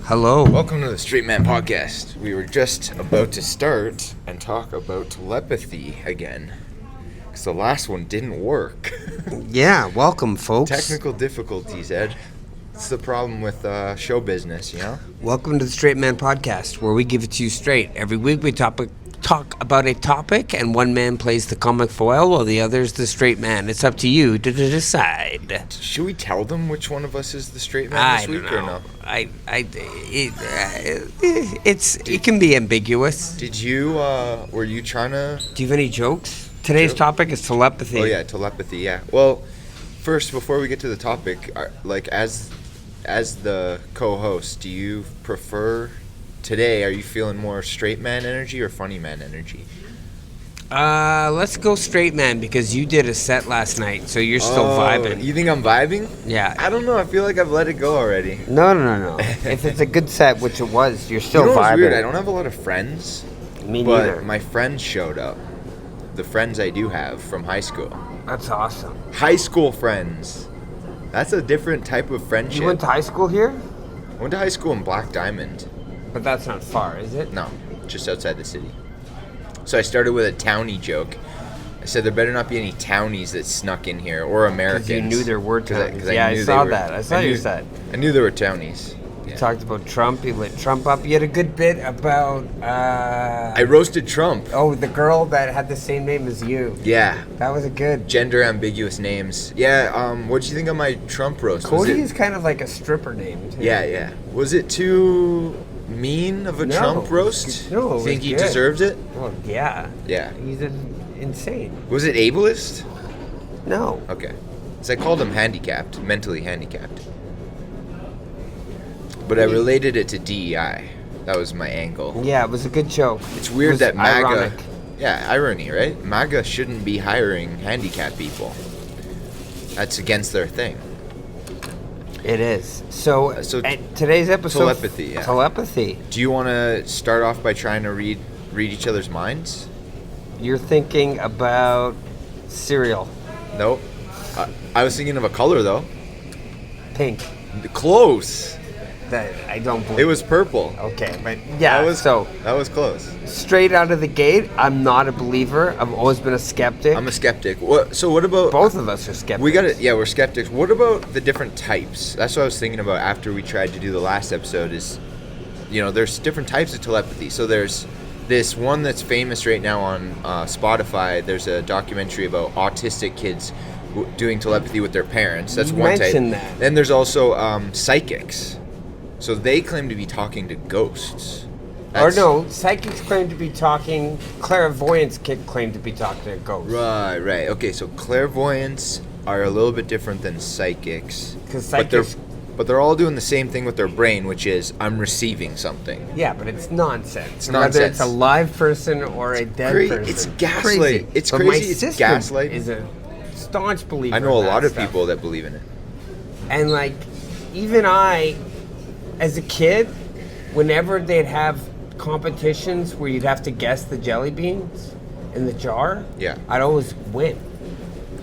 Hello. Welcome to the Straight Man Podcast. We were just about to start and talk about telepathy again, because the last one didn't work. Yeah, welcome, folks. Technical difficulties, Ed. It's the problem with show business, you know? Welcome to the Straight Man Podcast, where we give it to you straight. Every week we talk about a topic, and one man plays the comic foil while the other is the straight man. It's up to you to decide. Should we tell them which one of us is the straight man this week or no? It can be ambiguous. Did you, were you trying to... Do you have any jokes? Today's topic is telepathy. Oh yeah, telepathy, yeah. Well, first, before we get to the topic, as the co-host, do you prefer... Today, are you feeling more straight man energy or funny man energy? Let's go straight man, because you did a set last night, so you're still vibing. You think I'm vibing? Yeah. I don't know. I feel like I've let it go already. No. If it's a good set, which it was, you're still You know what's vibing. weird? I don't have a lot of friends. Me but neither. my friends showed up. The friends I do have from high school. That's awesome. High school friends. That's a different type of friendship. You went to high school here? I went to high school in Black Diamond. But that's not far, is it? No, just outside the city. So I started with a townie joke. I said there better not be any townies that snuck in here, or Americans. Because you knew there were townies. Cause I I knew saw they were, that. I saw your set. I knew there were townies. You talked about Trump. You lit Trump up. You had a good bit about... I roasted Trump. Oh, the girl that had the same name as you. Yeah. That was a good... Gender ambiguous names. Yeah, what'd you think of my Trump roast? Cody is kind of like a stripper name, too. Yeah. Was it too mean of a Trump roast? No, it Think was he good. deserved it? Well, yeah. Yeah. He's insane. Was it ableist? No. Okay. Because I called him handicapped, mentally handicapped. But I related it to DEI. That was my angle. Yeah, it was a good joke. It's weird that MAGA... ironic. Yeah, irony, right? MAGA shouldn't be hiring handicapped people. That's against their thing. It is. So today's episode... Telepathy, yeah. Telepathy. Do you want to start off by trying to read each other's minds? You're thinking about cereal. Nope. I was thinking of a color, though. Pink. Close. That I don't believe. It was purple. Okay, but yeah, that was close. Straight out of the gate, I'm not a believer. I've always been a skeptic. I'm a skeptic. So what about... Both of us are skeptics. We're skeptics. What about the different types? That's what I was thinking about after we tried to do the last episode is, there's different types of telepathy. So there's this one that's famous right now on Spotify. There's a documentary about autistic kids doing telepathy with their parents. That's one type. Mentioned that. Then there's also psychics. So they claim to be talking to ghosts. Psychics claim to be talking. Clairvoyants claim to be talking to ghosts. Right. Okay, so clairvoyants are a little bit different than psychics. Because psychics... But they're all doing the same thing with their brain, which is, I'm receiving something. Yeah, but it's nonsense. It's Whether nonsense. it's a live person or a dead person. It's gaslight. It's but crazy. My It's sister gaslight. is a staunch believer I know a in that lot of stuff. people that believe in it. And even I, as a kid, whenever they'd have competitions where you'd have to guess the jelly beans in the jar, Yeah. I'd always win.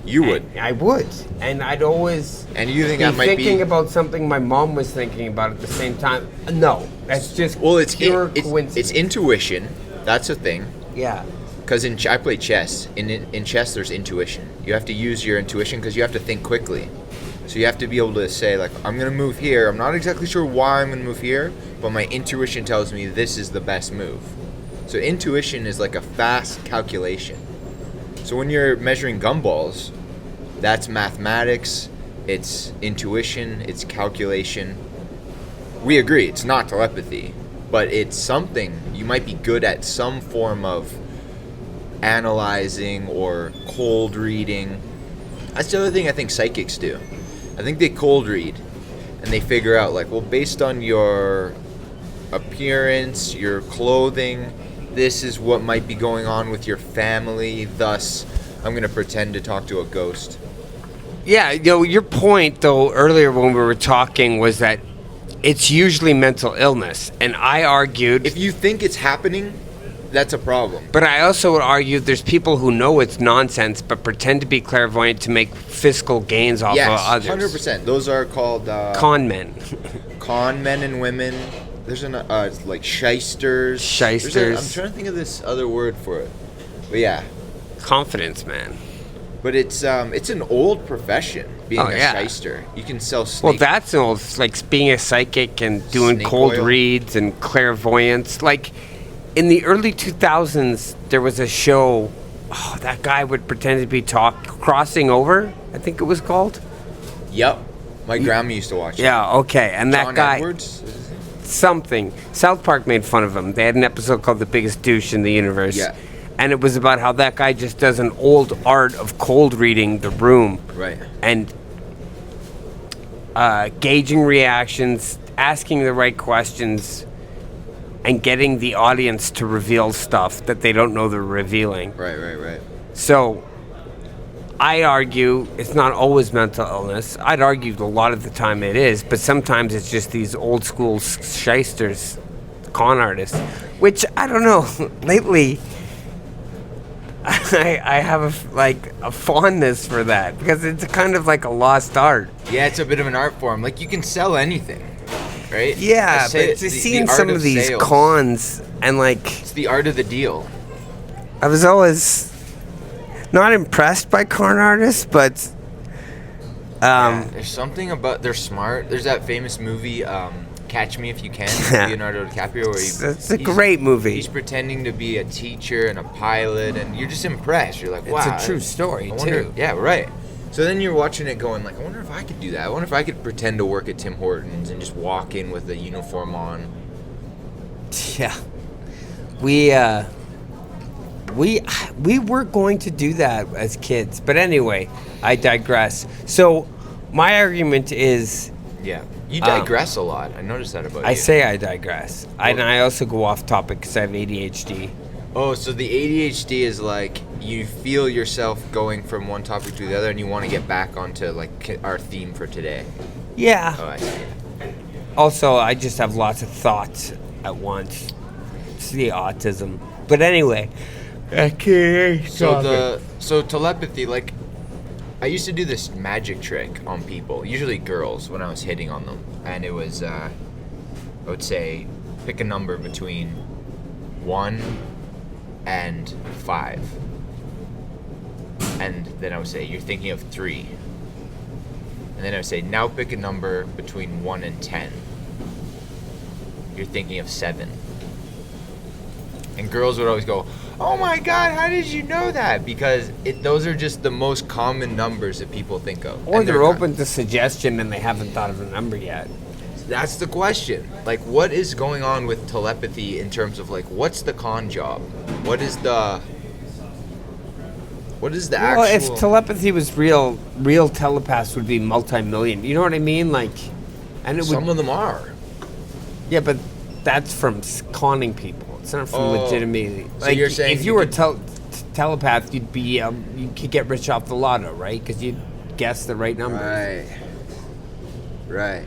You would. And I would. And I'd always And you think be that might thinking be... about something my mom was thinking about at the same time. No, that's just it's pure coincidence. It's intuition. That's a thing. Yeah. Because I play chess. In chess, there's intuition. You have to use your intuition because you have to think quickly. So you have to be able to say, I'm going to move here. I'm not exactly sure why I'm going to move here, but my intuition tells me this is the best move. So intuition is like a fast calculation. So when you're measuring gumballs, that's mathematics, it's intuition, it's calculation. We agree, it's not telepathy, but it's something. You might be good at some form of analyzing or cold reading. That's the other thing I think psychics do. I think they cold read and they figure out based on your appearance, your clothing, this is what might be going on with your family, thus I'm going to pretend to talk to a ghost. Yeah, your point, though, earlier when we were talking was that it's usually mental illness. And I argued... If you think it's happening, that's a problem. But I also would argue there's people who know it's nonsense but pretend to be clairvoyant to make fiscal gains off of others. Yes, 100%. Those are called... con men. con men and women. There's an like shysters. Shysters. I'm trying to think of this other word for it. But yeah. Confidence, man. But it's an old profession, being a yeah. shyster. You can sell snake. Well, that's an old, like being a psychic and doing Snake cold oil. reads and clairvoyance. Like in the early 2000s, there was a show. Oh, that guy would pretend to be crossing over. I think it was called. Yep. My grandma used to watch it. Yeah. Okay. And that John guy. Edwards? Something. South Park made fun of him. They had an episode called "The Biggest Douche in the Universe." Yeah. And it was about how that guy just does an old art of cold reading the room. Right. And gauging reactions, asking the right questions, and getting the audience to reveal stuff that they don't know they're revealing. Right. So, I argue it's not always mental illness. I'd argue a lot of the time it is, but sometimes it's just these old school shysters, con artists, which I don't know. Lately, I have a fondness for that because it's kind of like a lost art. Yeah, it's a bit of an art form. Like, you can sell anything, right? Yeah, but just seeing some of these sales. cons and It's the art of the deal. I was always not impressed by con artists, but Yeah, there's something about they're smart. There's that famous movie, Catch Me If You Can, with Leonardo DiCaprio, where it's a great movie. He's pretending to be a teacher and a pilot, and you're just impressed. You're like, wow. It's a true story, I wonder, too. Yeah, right. So then you're watching it going like, I wonder if I could do that. I wonder if I could pretend to work at Tim Hortons and just walk in with a uniform on. Yeah. We were going to do that as kids. But anyway, I digress. So my argument is Yeah. You digress a lot. I noticed that about you. I say I digress. And I also go off topic because I have ADHD. Oh, so the ADHD is like you feel yourself going from one topic to the other and you want to get back onto like our theme for today. Yeah. Oh, I see. Also, I just have lots of thoughts at once. It's the autism. But anyway. Okay. So telepathy, like I used to do this magic trick on people, usually girls, when I was hitting on them. And it was I would say pick a number between 1 and 5. And then I would say, you're thinking of 3. And then I would say, now pick a number between 1 and 10. You're thinking of 7. And girls would always go, oh my God, how did you know that? Because those are just the most common numbers that people think of. Or And they're open to suggestion and they haven't thought of a number yet. That's the question. Like, what is going on with telepathy in terms of, like, what's the con job? What is the actual... Well, if telepathy was real telepaths would be multi-million. You know what I mean? Like, and it Some would... of them are. Yeah, but that's from conning people. It's not from legitimately... So Like, you're saying if you were telepath, you'd be... you could get rich off the lotto, right? Because you'd guess the right numbers. Right.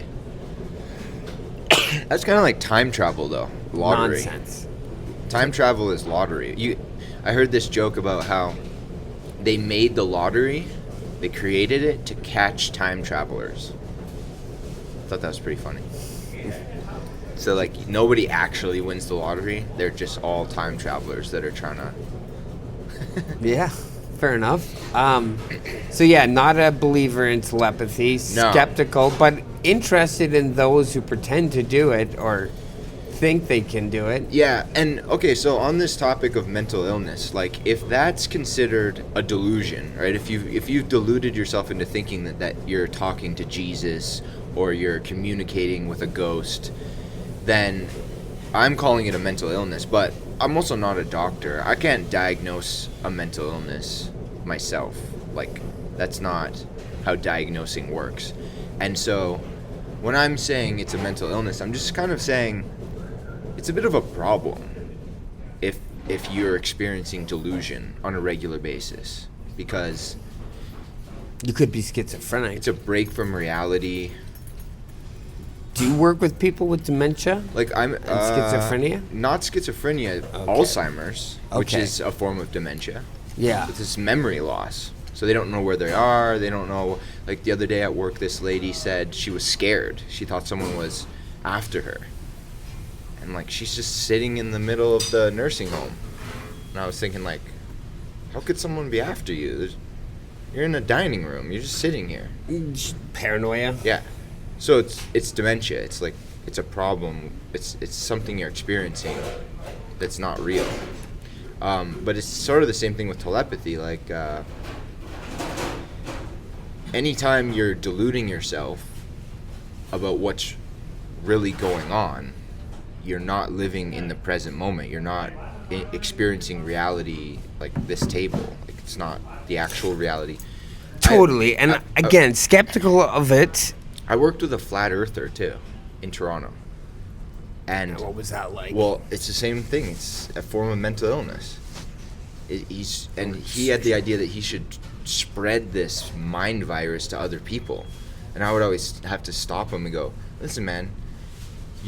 That's kind of like time travel, though. Lottery. Nonsense. Time travel is lottery. I heard this joke about how they made the lottery, they created it to catch time travelers. I thought that was pretty funny. So, like, nobody actually wins the lottery. They're just all time travelers that are trying to... Yeah, fair enough. So, yeah, not a believer in telepathy, No. skeptical, but interested in those who pretend to do it or think they can do it. Yeah, and okay, so on this topic of mental illness, like if that's considered a delusion, right? If you've deluded yourself into thinking that you're talking to Jesus or you're communicating with a ghost, then I'm calling it a mental illness, but I'm also not a doctor. I can't diagnose a mental illness myself. Like, that's not how diagnosing works. And so when I'm saying it's a mental illness, I'm just kind of saying it's a bit of a problem if you're experiencing delusion on a regular basis, because You could be schizophrenic. it's a break from reality. Do you work with people with dementia? Like I'm schizophrenia? Not schizophrenia, Alzheimer's, which Okay. is a form of dementia. Yeah. It's this memory loss. So they don't know where they are. They don't know. Like the other day at work, this lady said she was scared. She thought someone was after her. and like she's just sitting in the middle of the nursing home. And I was thinking, like, how could someone be after you? You're in a dining room. You're just sitting here. Paranoia. Yeah. So it's dementia. It's like it's a problem. It's something you're experiencing that's not real. But it's sort of the same thing with telepathy. Like anytime you're deluding yourself about what's really going on, you're not living in the present moment. You're not experiencing reality like this table. Like it's not the actual reality. Totally. And again, skeptical of it. I worked with a flat earther too in Toronto. And what was that like? well, it's the same thing. It's a form of mental illness. He had the idea that he should spread this mind virus to other people. And I would always have to stop him and go, listen, man,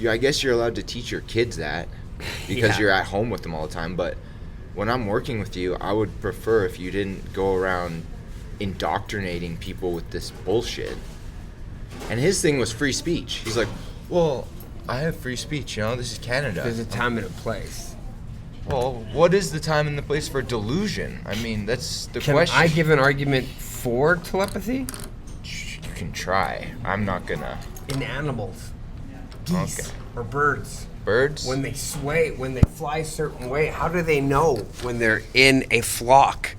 I guess you're allowed to teach your kids that because you're at home with them all the time. But when I'm working with you, I would prefer if you didn't go around indoctrinating people with this bullshit. And his thing was free speech. He's like, well, I have free speech, this is Canada. There's a time and a place. Well, what is the time and the place for delusion? I mean, that's the question. Can I give an argument for telepathy? You can try. I'm not gonna. In animals. Geese or birds. Birds? When they sway, when they fly a certain way, how do they know when they're in a flock?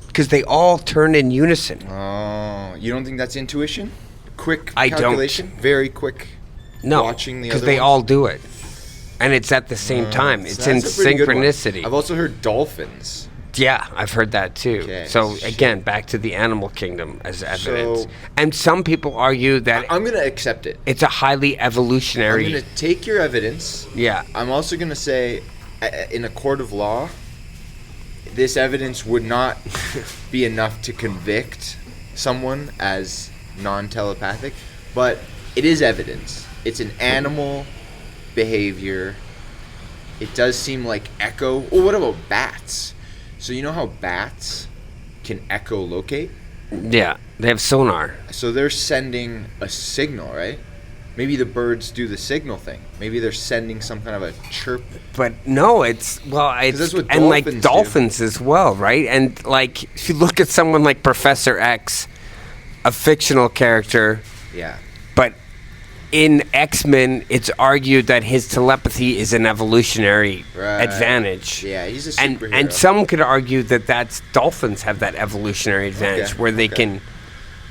Because they all turn in unison. Oh, you don't think that's intuition? Quick I calculation? don't. Very quick. No, Watching the because other they ones? all do it. And it's at the same time. It's in That's a pretty good one. synchronicity. I've also heard dolphins. Yeah, I've heard that too. Okay, So shit. again, back to the animal kingdom as evidence. So- And some people argue that I'm gonna accept it. it's a highly evolutionary. I'm gonna take your evidence. Yeah. I'm also gonna say, in a court of law, this evidence would not be enough to convict someone as non-telepathic, but it is evidence. It's an animal behavior. It does seem like echo. Oh, what about bats? So you know how bats can echolocate? Yeah, they have sonar. So they're sending a signal, right? Maybe the birds do the signal thing. Maybe they're sending some kind of a chirp. But no, it's that's what and like dolphins do. dolphins as well, right? And like if you look at someone like Professor X, a fictional character, Yeah. but in X-Men, it's argued that his telepathy is an evolutionary Right. advantage. Yeah, he's a And superhero. some could argue that dolphins have that evolutionary advantage Okay, where they okay. can.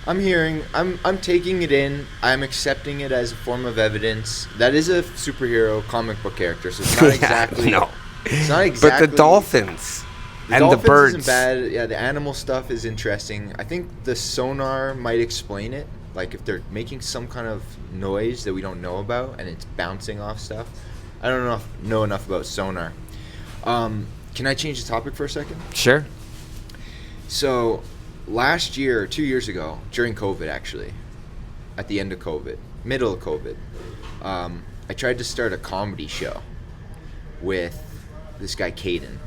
I'm taking it in. I'm accepting it as a form of evidence. That is a superhero comic book character, so it's not exactly. no. It's not exactly. But the dolphins and dolphins the birds. isn't bad. Yeah, the animal stuff is interesting. I think the sonar might explain it. Like if they're making some kind of noise that we don't know about and it's bouncing off stuff. I don't know enough about sonar. Can I change the topic for a second? Sure. So, last year, or 2 years ago, during COVID actually, at the end of COVID, middle of COVID, I tried to start a comedy show with this guy, Caden.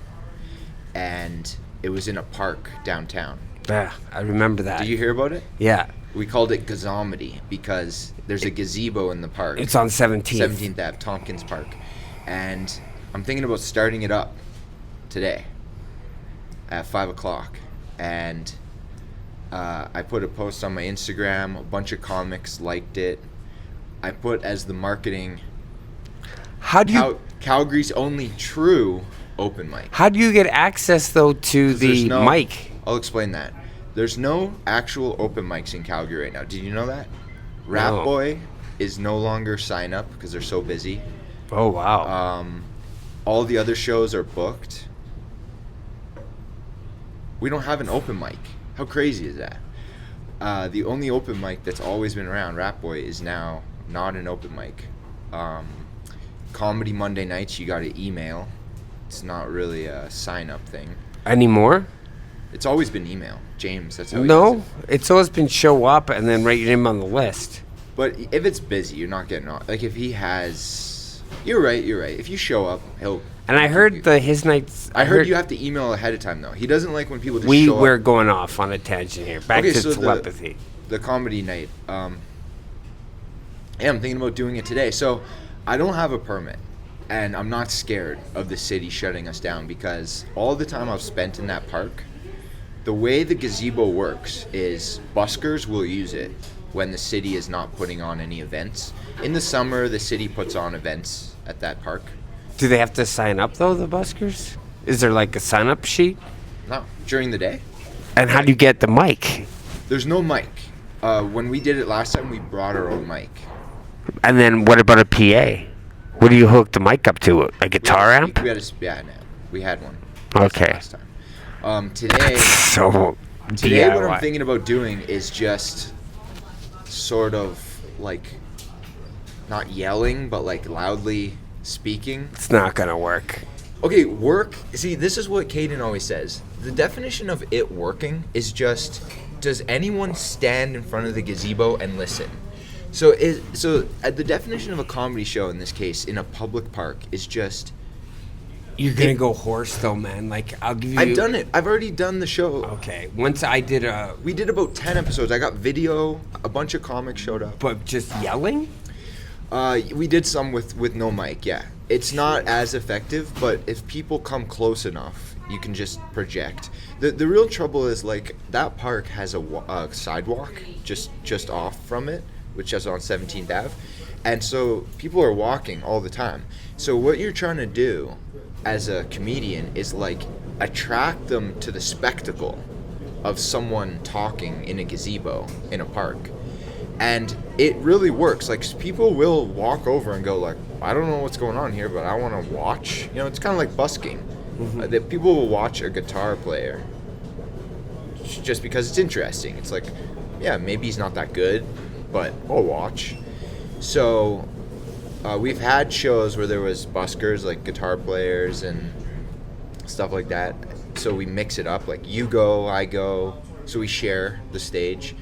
And it was in a park downtown. Yeah, I remember that. Did you hear about it? Yeah. We called it Gazomedy because there's a gazebo in the park. It's on 17th. 17th Ave, Tompkins Park. And I'm thinking about starting it up today at 5 o'clock. And I put a post on my Instagram. A bunch of comics liked it. I put as the marketing, How do you Calgary's only true open mic. How do you get access though to There's the no- mic? I'll explain that. There's no actual open mics in Calgary right now. Did you know that? Rap No. Boy is no longer sign up because they're so busy. Oh wow. All the other shows are booked. We don't have an open mic. How crazy is that? The only open mic that's always been around, Rap Boy, is now not an open mic. Comedy Monday nights, you got to email. It's not really a sign-up thing. Anymore? It's always been email. James, that's how he does No, it. it's always been show up and then write your name on the list. But if it's busy, you're not getting on. Like if he has, you're right. If you show up, he'll. And I heard his nights. I heard you have to email ahead of time though. He doesn't like when people just We show were up. going off on a tangent here. Back Okay, to so telepathy. The comedy night. Yeah, I'm thinking about doing it today. So I don't have a permit. And I'm not scared of the city shutting us down because all the time I've spent in that park, the way the gazebo works is buskers will use it when the city is not putting on any events. In the summer, the city puts on events at that park. Do they have to sign up, though, the buskers? Is there like a sign-up sheet? No, during the day. And how do you get the mic? There's no mic. When we did it last time, we brought our own mic. And then what about a PA? What do you hook the mic up to? A guitar amp? We had we had one. Okay. Last time. Today, So, what DIY. I'm thinking about doing is just sort of like not yelling, but like loudly speaking. It's not going to work. Okay, work. See, this is what Caden always says. The definition of it working is just, does anyone stand in front of the gazebo and listen? So the definition of a comedy show in this case, in a public park, is just. You're going to go hoarse, though, man. Like, I'll give you... I've done it. I've already done the show. Okay. Once I did a... We did about 10 episodes. I got video. A bunch of comics showed up. But just yelling? We did some with no mic, yeah. It's not as effective, but if people come close enough, you can just project. The real trouble is, like, that park has a sidewalk just off from it, which is on 17th Ave. And so people are walking all the time. So what you're trying to do as a comedian is, like, attract them to the spectacle of someone talking in a gazebo in a park. And it really works. Like, people will walk over and go like, I don't know what's going on here, but I want to watch. You know, it's kind of like busking. That people will watch a guitar player just because it's interesting. It's like, yeah, maybe he's not that good, but I'll watch. So we've had shows where there was buskers, like guitar players and stuff like that. So we mix it up. Like, you go, I go. So we share the stage.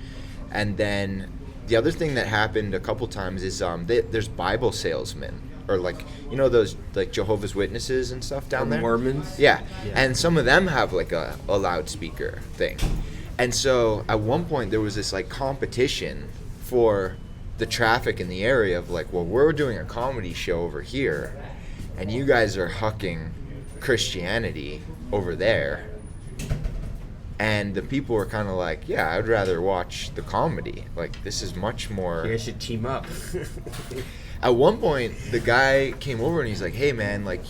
And then the other thing that happened a couple times is there's Bible salesmen, or like, you know, those like Jehovah's Witnesses and stuff down there. Mormons. Yeah, and some of them have like a loudspeaker thing, and so at one point there was this like competition for the traffic in the area of like, well, we're doing a comedy show over here, and you guys are hucking Christianity over there. And the people were kind of like, yeah, I'd rather watch the comedy. Like, this is much more... You guys should team up. At one point, the guy came over and he's like, hey, man, like,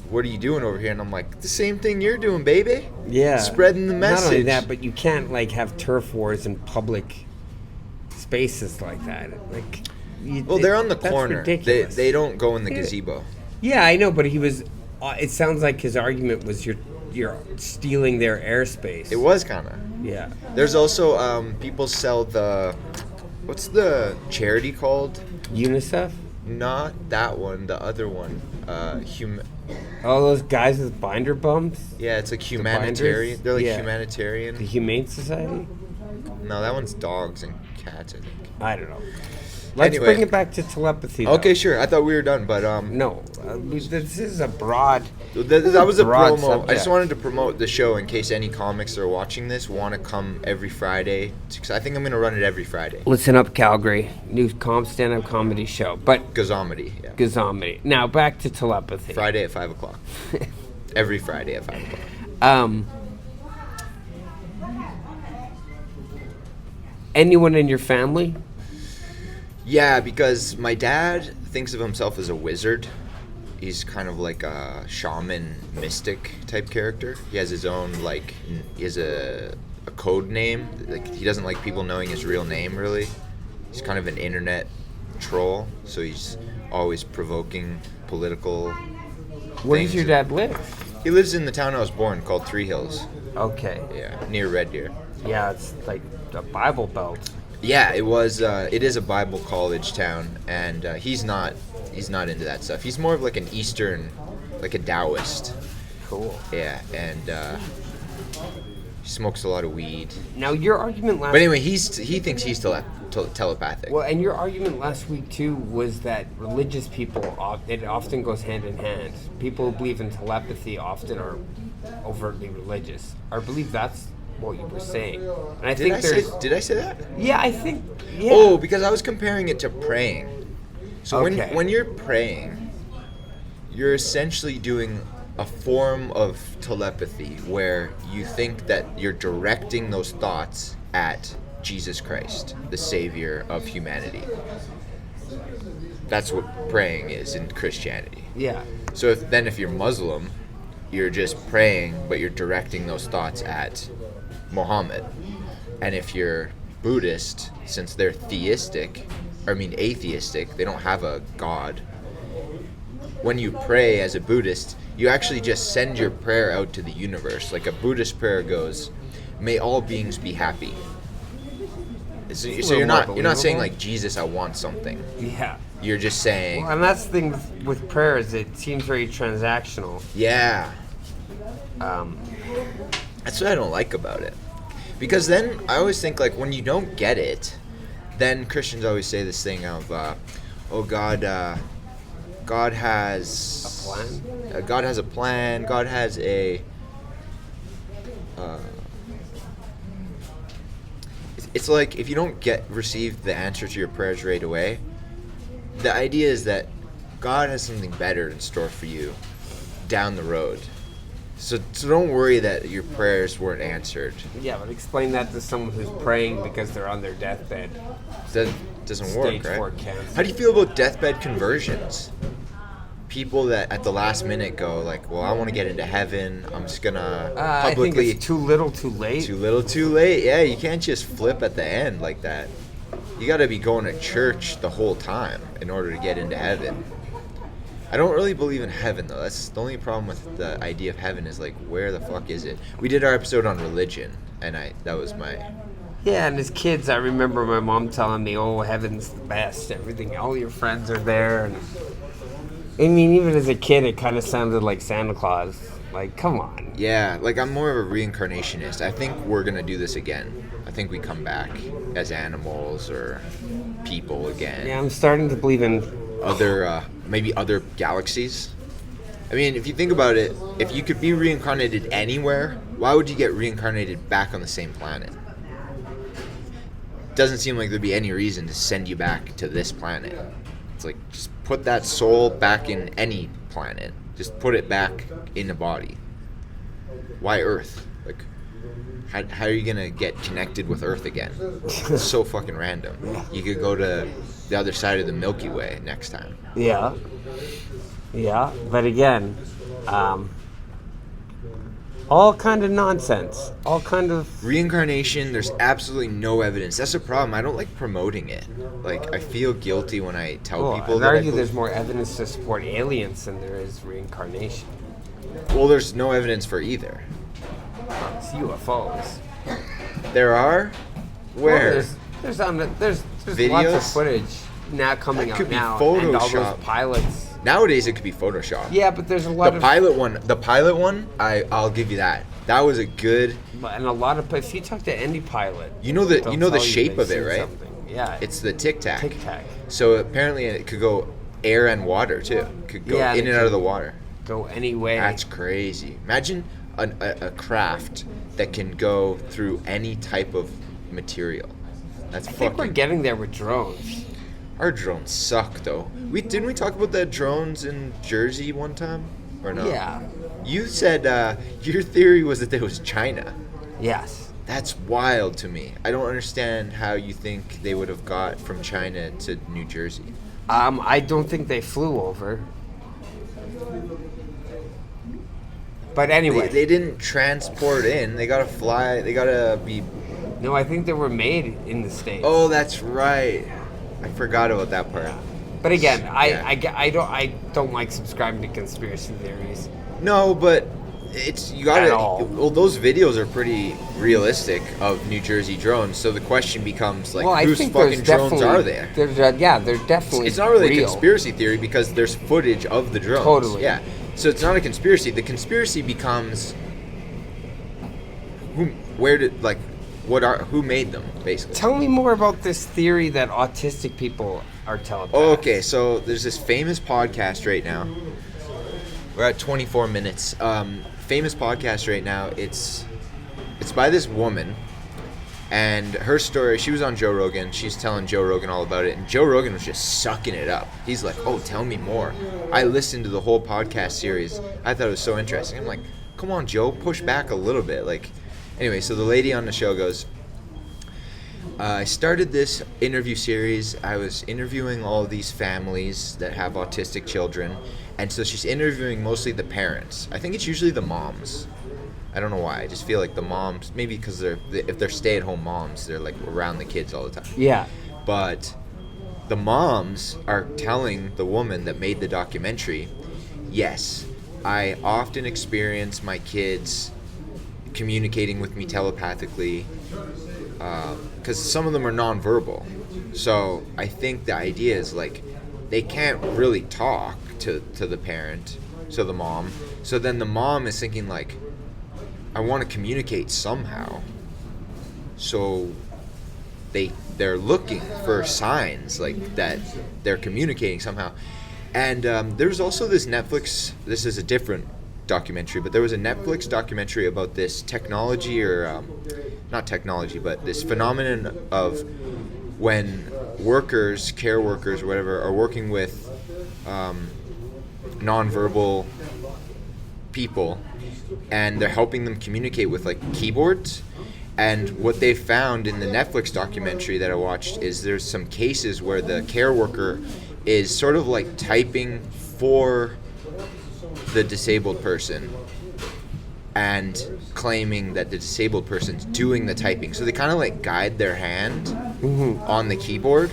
what are you doing over here? And I'm like, the same thing you're doing, baby. Yeah. Spreading the message. Not only that, but you can't, like, have turf wars in public spaces like that. Like, They're on the that's corner. Ridiculous. They don't go in the gazebo. Yeah, I know, but he was... it sounds like his argument was you're stealing their airspace. It was kind of. Yeah. There's also, people sell the... What's the charity called? UNICEF? Not that one, the other one. Oh, those guys with binder bumps? Yeah, it's like binders? humanitarian. They're like Yeah. humanitarian. The Humane Society? No, that one's dogs and cats, I think. I don't know. Let's Anyway. bring it back to telepathy, though. Okay, sure. I thought we were done, but No, this is a broad... that was a broad promo. I just subject. wanted to promote the show in case any comics that are watching this want to come every Friday. Because I think I'm going to run it every Friday. Listen up, Calgary. New stand-up comedy show. But Gazomedy, yeah. Gazomedy. Now, back to telepathy. Friday at 5 o'clock. Every Friday at 5 o'clock. Anyone in your family? Yeah, because my dad thinks of himself as a wizard. He's kind of like a shaman, mystic type character. He has his own, like, he has a code name. Like, he doesn't like people knowing his real name, really. He's kind of an internet troll, so he's always provoking political Where things. does your dad live? He lives in the town I was born, called Three Hills. Okay. Yeah, near Red Deer. Yeah, it's like a Bible Belt. Yeah, it was. It is a Bible college town, and he's not into that stuff. He's more of like an Eastern, like a Taoist. Cool. Yeah, and he smokes a lot of weed. Now, your argument last... But anyway, he thinks he's telepathic. Well, and your argument last week, too, was that religious people, it often goes hand in hand. People who believe in telepathy often are overtly religious. I believe that's what you were saying. And I think Did I say that? Yeah, I think... Yeah. Oh, because I was comparing it to praying. So Okay. when you're praying, you're essentially doing a form of telepathy where you think that you're directing those thoughts at Jesus Christ, the Savior of humanity. That's what praying is in Christianity. Yeah. So if you're Muslim, you're just praying, but you're directing those thoughts at Muhammad. And if you're Buddhist, since they're atheistic, they don't have a god. When you pray as a Buddhist, you actually just send your prayer out to the universe. Like a Buddhist prayer goes, "May all beings be happy." So you're not saying like, "Jesus, I want something." Yeah. You're just saying, Well, and that's the thing with prayers. It seems very transactional. yeah. Um, That's what I don't like about it. Because then I always think like when you don't get it, then Christians always say this thing of, "Oh God, God has A plan? God has a plan. God has a." It's like if you don't receive the answer to your prayers right away, the idea is that God has something better in store for you down the road. So don't worry that your prayers weren't answered. yeah, but explain that to someone who's praying because they're on their deathbed. That doesn't work, Stage right? 4 cancer. How do you feel about deathbed conversions? People that at the last minute go like, "Well, I want to get into heaven. I'm just gonna I think publicly." it's too little, too late. Too little, too late. Yeah, you can't just flip at the end like that. You got to be going to church the whole time in order to get into heaven. I don't really believe in heaven though. That's the only problem with the idea of heaven is like, where the fuck is it? We did our episode on religion, and that was my. Yeah, and as kids, I remember my mom telling me, "Oh, heaven's the best. Everything, all your friends are there." And I mean, even as a kid, it kind of sounded like Santa Claus. Like, come on. Yeah, like I'm more of a reincarnationist. I think we're gonna do this again. I think we come back as animals or people again. Yeah, I'm starting to believe in. Maybe other galaxies. I mean, if you think about it, if you could be reincarnated anywhere, why would you get reincarnated back on the same planet? Doesn't seem like there'd be any reason to send you back to this planet. It's like, just put that soul back in any planet. Just put it back in a body. Why Earth? Like, how are you gonna get connected with Earth again? It's so fucking random. You could go to the other side of the Milky Way next time. Yeah. Yeah, but again, all kind of nonsense. All kind of. Reincarnation, there's absolutely no evidence. That's the problem. I don't like promoting it. Like, I feel guilty when I tell people I'd that. argue there's more evidence to support aliens than there is reincarnation. Well, there's no evidence for either. It's UFOs. There are? Where? Well, there's lots of Videos? footage now coming That out could be now, and all those Photoshop. pilots. Nowadays, it could be Photoshop. Yeah, but there's a lot The of pilot one, I'll give you that. That was a good. and a lot of. If you talk to any pilot, You know they'll the tell shape they've of it, seen right? something. Yeah, It's the Tic Tac. Tic Tac. So apparently, it could go air and water too. It could go Yeah, in and out of the water. Go any way. That's crazy. Imagine a craft that can go through any type of material. That's I think we're fucking. getting there with drones. Our drones suck though. Didn't we talk about the drones in Jersey one time or no? Yeah. You said your theory was that it was China. Yes. That's wild to me. I don't understand how you think they would have got from China to New Jersey. I don't think they flew over. But anyway, They didn't transport in. They gotta fly. They gotta be. no, I think they were made in the States. Oh, that's right. I forgot about that part. But again, Yeah. I don't like subscribing to conspiracy theories. No, but you gotta. At all. Well, those videos are pretty realistic of New Jersey drones. So the question becomes like, Well, I whose think fucking there's drones are definitely- there? They're definitely. It's not really real. a conspiracy theory because there's footage of the drones. Totally. Yeah. So it's not a conspiracy. The conspiracy becomes who made them basically. Tell me more about this theory that autistic people are telepaths. Oh, okay, so there's this famous podcast right now. We're at 24 minutes. Famous podcast right now. It's by this woman, And her story, she was on Joe Rogan. She's telling Joe Rogan all about it. And Joe Rogan was just sucking it up. He's like, oh, tell me more. I listened to the whole podcast series. I thought it was so interesting. I'm like, come on, Joe, push back a little bit. Like, anyway, so the lady on the show goes, I started this interview series. I was interviewing all of these families that have autistic children. And so she's interviewing mostly the parents. I think it's usually the moms. I don't know why. I just feel like the moms, maybe because if they're stay-at-home moms, they're like around the kids all the time. Yeah. But the moms are telling the woman that made the documentary, yes, I often experience my kids communicating with me telepathically, because some of them are nonverbal. So I think the idea is like they can't really talk to the parent, so the mom. So then the mom is thinking like, I want to communicate somehow. So they're looking for signs like that they're communicating somehow. And there's also this Netflix, this is a different documentary, but there was a Netflix documentary about this technology, or not technology, but this phenomenon of when workers, care workers or whatever, are working with nonverbal people, and they're helping them communicate with like keyboards. And what they found in the Netflix documentary that I watched is there's some cases where the care worker is sort of like typing for the disabled person and claiming that the disabled person's doing the typing. So they kind of like guide their hand on the keyboard.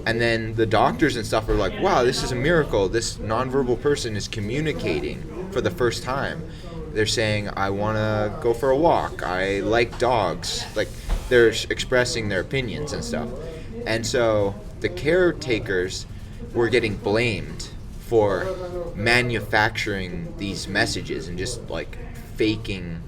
And then the doctors and stuff are like, wow, this is a miracle. This nonverbal person is communicating for the first time. They're saying, I want to go for a walk. I like dogs. Like, they're expressing their opinions and stuff. And so the caretakers were getting blamed for manufacturing these messages and just, like, faking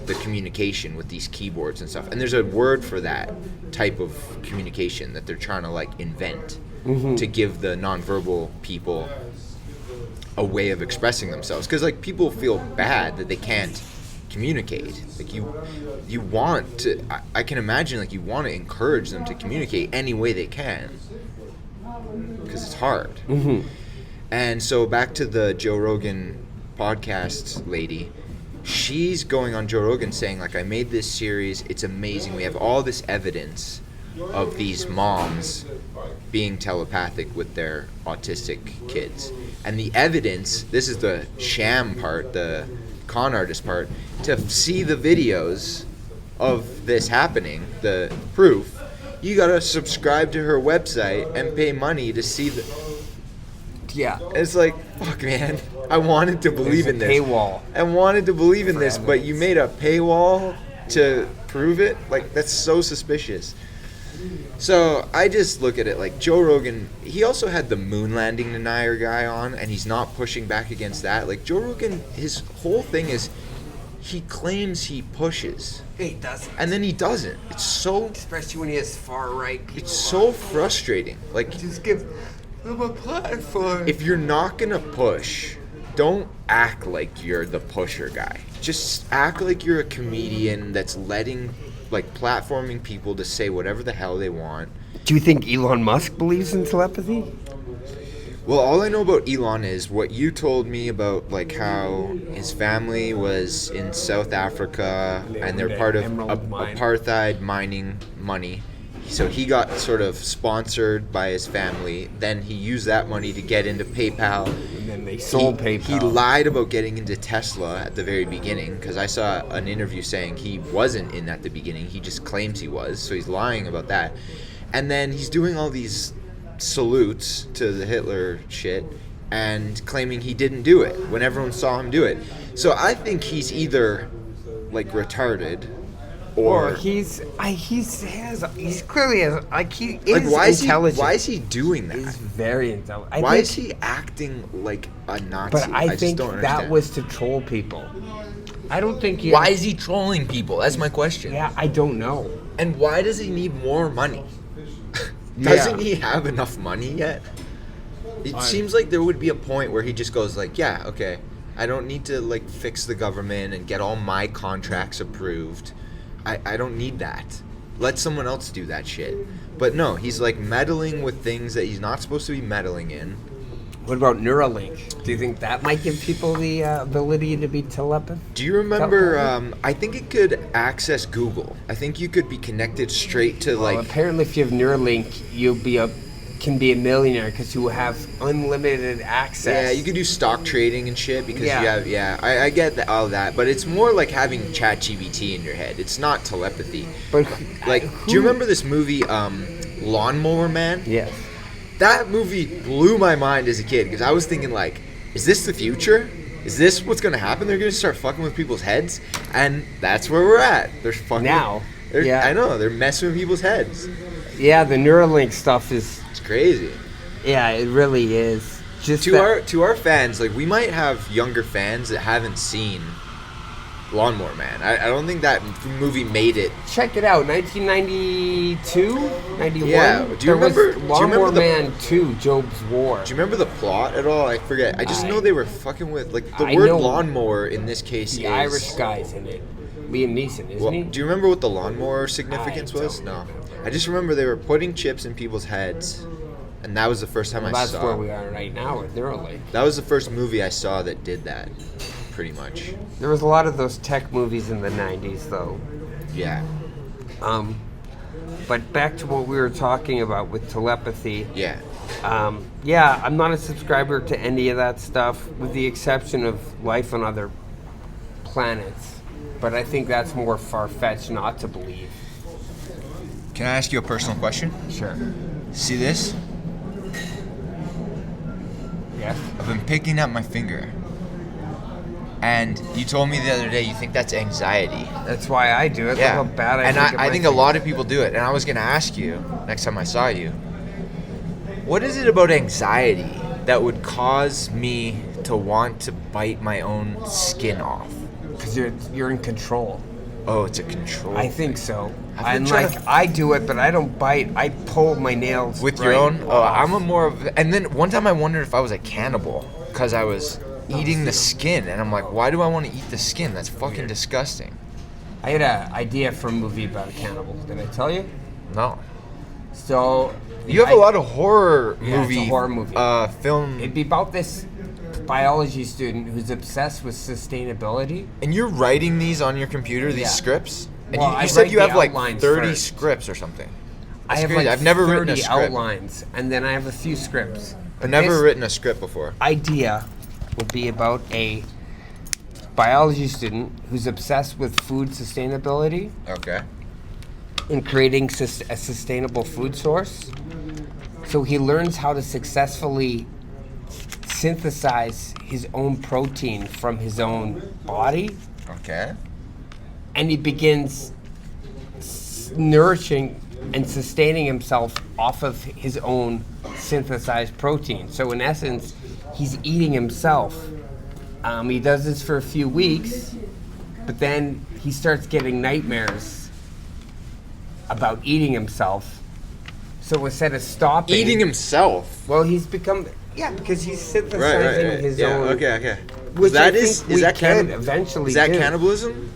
the communication with these keyboards and stuff. And there's a word for that type of communication that they're trying to, like, invent to give the nonverbal people a way of expressing themselves, because like people feel bad that they can't communicate. Like you want to, I can imagine like you want to encourage them to communicate any way they can, because it's hard. And so back to the Joe Rogan podcast lady, she's going on Joe Rogan saying like, I made this series, it's amazing, we have all this evidence of these moms being telepathic with their autistic kids. And the evidence, this is the sham part, the con artist part, to see the videos of this happening, the proof, you gotta subscribe to her website and pay money to see the... Yeah. It's like, fuck, man. I wanted to believe in this. Paywall. I wanted to believe in this, but you made a paywall to prove it? Like, that's so suspicious. So I just look at it like Joe Rogan, he also had the moon landing denier guy on, and he's not pushing back against that. Like Joe Rogan, his whole thing is he claims he pushes. He doesn't. And then he doesn't. It's so... Especially when he has far-right people. It's so frustrating. Like, Just give them a platform. if you're not going to push, don't act like you're the pusher guy. Just act like you're a comedian that's letting... like platforming people to say whatever the hell they want. Do you think Elon Musk believes in telepathy? Well, all I know about Elon is what you told me about, like how his family was in South Africa and they're part of apartheid mining money. So he got sort of sponsored by his family. Then he used that money to get into PayPal. And then they sold PayPal. He lied about getting into Tesla at the very beginning, because I saw an interview saying he wasn't in at the beginning. He just claims he was. So he's lying about that. And then he's doing all these salutes to the Hitler shit and claiming he didn't do it when everyone saw him do it. So I think he's either like retarded or he's clearly like he is like intelligent. why is he doing that? He's very intelligent. Why is he acting like a Nazi? But I just think don't that understand. was to troll people. I don't think he... Why is he trolling people? That's my question. Yeah, I don't know. And why does he need more money? Doesn't he have enough money yet? It seems like there would be a point where he just goes like, yeah, okay, I don't need to like fix the government and get all my contracts approved. I don't need that. Let someone else do that shit. But no, he's like meddling with things that he's not supposed to be meddling in. What about Neuralink? Do you think that might give people the ability to be telepathed? Do you remember? I think it could access Google. I think you could be connected straight to Well, like. apparently, if you have Neuralink, can be a millionaire because you will have unlimited access. Yeah, you could do stock trading and shit because Yeah. you have. Yeah, I get all that, but it's more like having ChatGPT in your head. It's not telepathy. But Like, do you remember this movie, Lawnmower Man? Yes. That movie blew my mind as a kid because I was thinking like, is this the future? Is this what's gonna happen? They're gonna start fucking with people's heads, and that's where we're at. They're fucking Now. Yeah. I know they're messing with people's heads. Yeah, the Neuralink stuff is. It's crazy. Yeah, it really is. Just To that- our fans, like we might have younger fans that haven't seen Lawnmower Man. I don't think that movie made it. Check it out, 1992, 91. Yeah, do you remember Lawnmower the- Man 2, Job's War? Do you remember the plot at all? I forget. I just know they were fucking with like the I word know lawnmower in this case The is Irish guy's in it. Liam Neeson, isn't Well, he? do you remember what the lawnmower significance I was? don't No. remember. I just remember they were putting chips in people's heads, and that was the first time Well, I that's saw. where we are right now with Neuralink. That was the first movie I saw that did that, pretty much. There was a lot of those tech movies in the 90s, though. Yeah. But back to what we were talking about with telepathy. Yeah. Yeah, I'm not a subscriber to any of that stuff, with the exception of life on other planets. But I think that's more far-fetched not to believe. Can I ask you a personal question? Sure. See this? Yes? I've been picking up my finger. And you told me the other day you think that's anxiety. That's why I do it. Yeah. Look how bad and I I think a lot of people do it. And I was going to ask you next time I saw you, what is it about anxiety that would cause me to want to bite my own skin off? Because you're in control. Oh, it's a control. I think so. I've been And trying like to- I do it, but I don't bite. I pull my nails With right your own? Oh, off. I'm a more of. And then one time I wondered if I was a cannibal because I was eating the skin, and I'm like, why do I want to eat the skin? That's fucking disgusting. I had an idea for a movie about a cannibal. Did I tell you? No. So You have a lot of horror Yeah, it's movie. a horror movie. Film. It'd be about this biology student who's obsessed with sustainability. And you're writing these on your computer, these Yeah. scripts? And Well, you I said write you the have like outlines 30 first. scripts or something. I That's have crazy. like I've never 30 written a script. outlines, and then I have a few scripts. I've never This written a script before. idea would be about a biology student who's obsessed with food sustainability Okay. and creating a sustainable food source. So he learns how to successfully synthesize his own protein from his own body, Okay. and he begins nourishing and sustaining himself off of his own synthesized protein. So in essence, he's eating himself. He does this for a few weeks, but then he starts getting nightmares about eating himself. So instead of stopping, Eating himself. well, he's become because he's synthesizing his yeah. own. Okay. Which that I is think we that can cannib- eventually Is that do. cannibalism?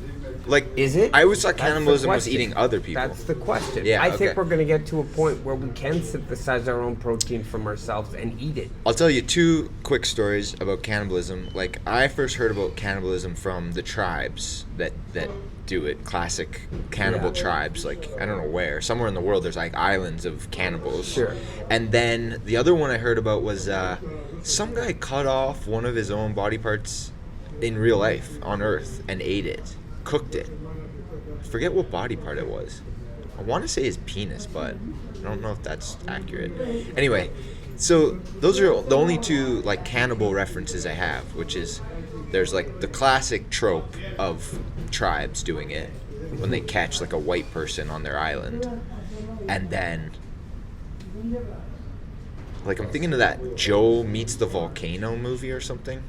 Like, Is it? I always thought That's the cannibalism was question. eating other people. That's the question. Yeah, I think okay. we're going to get to a point where we can synthesize our own protein from ourselves and eat it. I'll tell you two quick stories about cannibalism. Like, I first heard about cannibalism from the tribes that do it. Classic cannibal Yeah. tribes. Like, I don't know where. Somewhere in the world, there's like islands of cannibals. Sure. And then the other one I heard about was some guy cut off one of his own body parts in real life on Earth and ate it, cooked it. I forget what body part it was. I want to say his penis, but I don't know if that's accurate. Anyway, so those are the only two like cannibal references I have, which is there's like the classic trope of tribes doing it when they catch like a white person on their island, and then like I'm thinking of that Joe Meets the Volcano movie or something.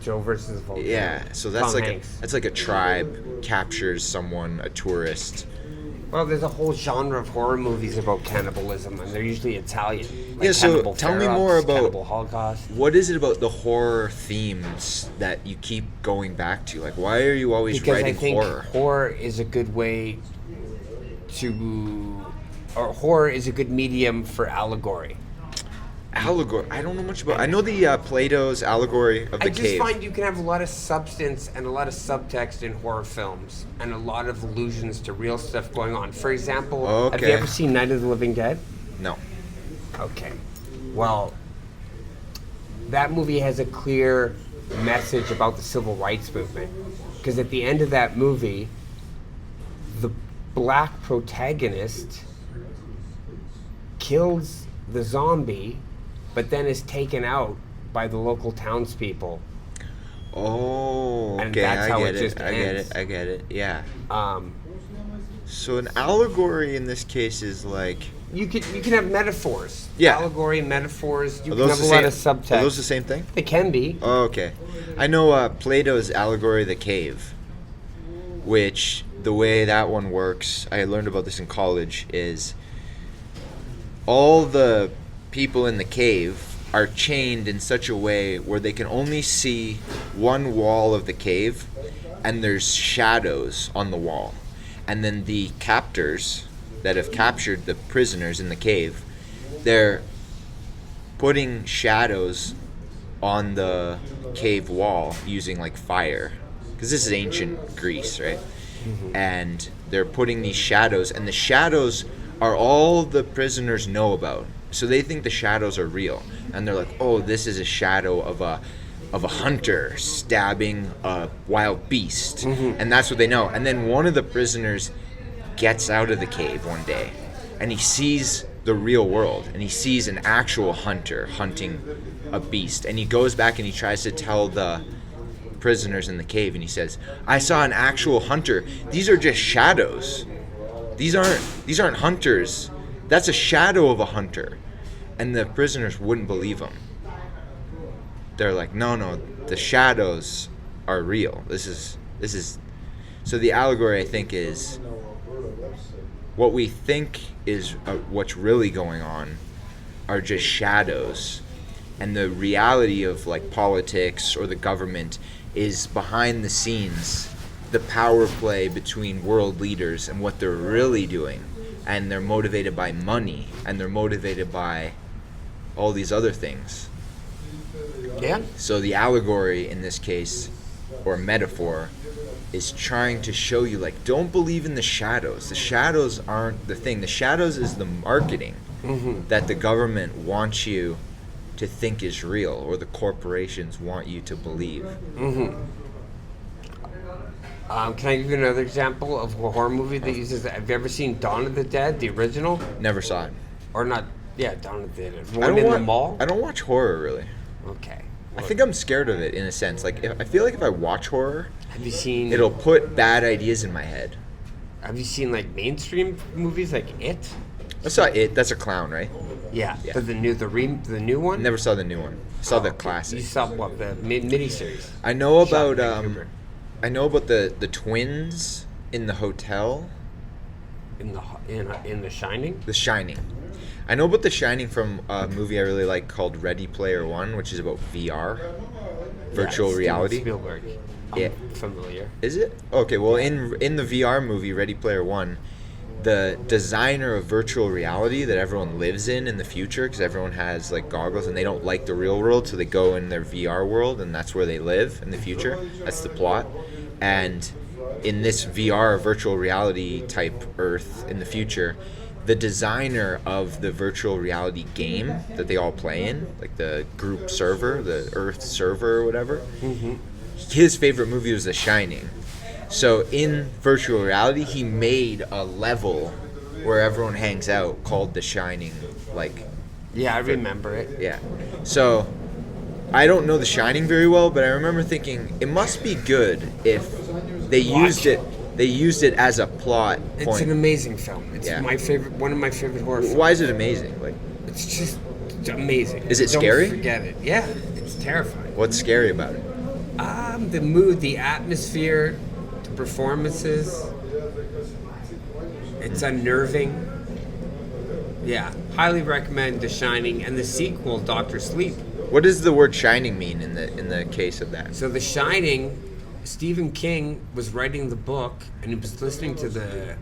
Joe versus Volcano. Yeah, so that's Tom like Hanks. that's like a tribe captures someone, a tourist. Well, there's a whole genre of horror movies about cannibalism, and they're usually Italian. Like Yeah, so Cannibal tell me Ferox, more about- Cannibal Holocaust. What is it about the horror themes that you keep going back to? Like, why are you always Because I writing think horror? horror is a good way or horror is a good medium for allegory. Allegory. I don't know much about. I know the Plato's allegory of the I just cave. find you can have a lot of substance and a lot of subtext in horror films, and a lot of allusions to real stuff going on. For example, have you Okay. ever seen Night of the Living Dead? No. Okay. Well, that movie has a clear message about the civil rights movement. Because at the end of that movie, the black protagonist kills the zombie, but then is taken out by the local townspeople. Oh, And okay. that's how it just I get ends. it. I get it. Yeah. Um, So an allegory in this case is like. you can have metaphors. Yeah. Allegory, metaphors. You Are can those have the a lot same? of subtext. Are those the same thing? They can be. Oh, okay. I know Plato's allegory, the cave, which the way that one works, I learned about this in college, is all the people in the cave are chained in such a way where they can only see one wall of the cave, and there's shadows on the wall. And then the captors that have captured the prisoners in the cave, they're putting shadows on the cave wall using like fire, because this is ancient Greece, right? And they're putting these shadows, and the shadows are all the prisoners know about, so they think the shadows are real, and they're like, oh, this is a shadow of a hunter stabbing a wild beast, and that's what they know. And then one of the prisoners gets out of the cave one day, and he sees the real world, and he sees an actual hunter hunting a beast, and he goes back and he tries to tell the prisoners in the cave, and he says, I saw an actual hunter. These are just shadows. These aren't hunters. That's a shadow of a hunter. And the prisoners wouldn't believe him. They're like, no, the shadows are real. This is so the allegory, I think, is what we think is what's really going on are just shadows, and the reality of like politics or the government is behind the scenes, the power play between world leaders and what they're really doing, and they're motivated by money, and they're motivated by all these other things. Yeah. So the allegory in this case, or metaphor, is trying to show you, like, don't believe in the shadows. The shadows aren't the thing. The shadows is the marketing that the government wants you to think is real, or the corporations want you to believe. Can I give you another example of a horror movie that uses that? Have you ever seen Dawn of the Dead, the original? Never saw it. Or not? Yeah, Dawn of the Dead. I One don't in the wa- mall? I don't watch horror, really. Okay. I think I'm scared of it, in a sense. Like, I feel like if I watch horror, Have you seen? it'll put bad ideas in my head. Have you seen like mainstream movies like It? I saw It. That's a clown, right? Yeah. Yeah. But the new one? Never saw the new one. Saw the Okay. classic. You saw what, the miniseries? I know Shot about in Vancouver. the twins in the hotel, in the Shining. The Shining. I know about The Shining from a movie I really like called Ready Player One, which is about VR, virtual Steven reality. Spielberg. I'm Yeah. familiar. Is it? Okay, well, in the VR movie Ready Player One, the designer of virtual reality that everyone lives in the future, because everyone has like goggles and they don't like the real world, so they go in their VR world, and that's where they live in the future. That's the plot. And in this VR virtual reality type Earth in the future, the designer of the virtual reality game that they all play in, like the group server, the Earth server or whatever, his favorite movie was The Shining. So in virtual reality, he made a level where everyone hangs out called The Shining. Like, Yeah, I remember it. yeah. So I don't know The Shining very well, but I remember thinking it must be good if they used it. They used it as a plot It's point. an amazing film. It's Yeah. one of my favorite horror films. Why is it amazing? Like, It's just amazing. Is it Don't scary? forget it. Yeah, it's terrifying. what's scary about it? The mood, the atmosphere, the performances. It's unnerving. Yeah, highly recommend The Shining and the sequel, Doctor Sleep. What does the word shining mean in the case of that? So The Shining Stephen King was writing the book, and he was listening to the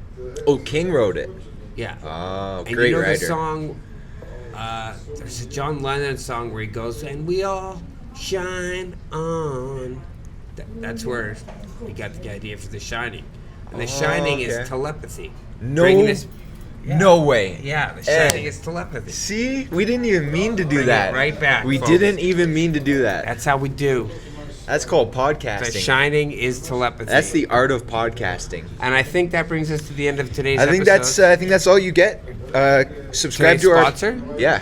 Oh, King wrote it. yeah. Oh, And great you know writer. the song? There's a John Lennon song where he goes, "And we all shine on." That's where he got the idea for The Shining. And The Shining okay. is telepathy. No, Bringing us- no way. yeah, The Shining Eh. is telepathy. See, we didn't even mean to do Bring it that. right back, We folks. didn't even mean to do that. That's how we do. That's called The podcasting. Shining is telepathy. That's the art of podcasting. And I think that brings us to the end of today's I think episode. that's all you get. Subscribe Today's to our sponsor? Yeah,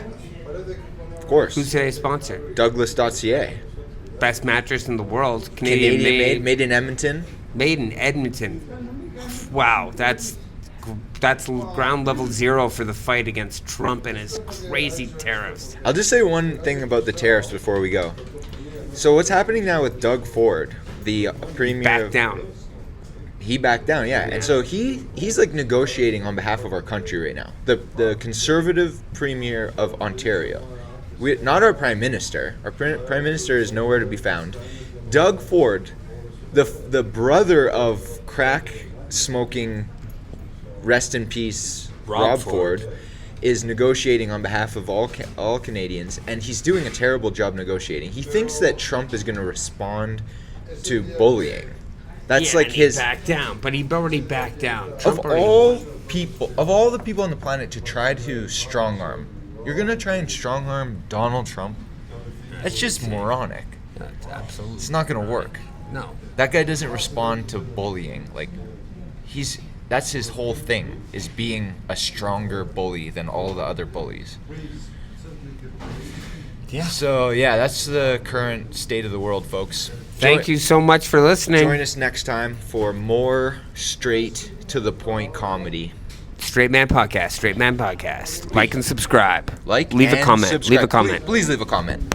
of course. Who's today's sponsor? Douglas.ca. Best mattress in the world. Canadian made. made in Edmonton. Made in Edmonton. Wow, that's ground level zero for the fight against Trump and his crazy tariffs. I'll just say one thing about the tariffs before we go. So what's happening now with Doug Ford, the premier? Back down. He backed down, yeah. And so he's like negotiating on behalf of our country right now. The conservative premier of Ontario. Not our prime minister. Our prime minister is nowhere to be found. Doug Ford, the brother of crack smoking, rest in peace, Rob Ford, is negotiating on behalf of all Canadians, and he's doing a terrible job negotiating. He thinks that Trump is going to respond to bullying. That's yeah, like and his. He backed down, but he already backed down. Of Trump already all won. people, of all the people on the planet to try to strong arm, you're gonna try and strong arm Donald Trump. That's just moronic. That's absolutely It's not gonna work. no. That guy doesn't respond to bullying. Like, that's his whole thing, is being a stronger bully than all the other bullies. Yeah. So yeah, that's the current state of the world, folks. Thank you so much for listening. Join us next time for more straight to the point comedy. Straight Man Podcast. Straight Man Podcast. Like and subscribe. Like, Leave a and comment. subscribe. Leave a comment. Please leave a comment.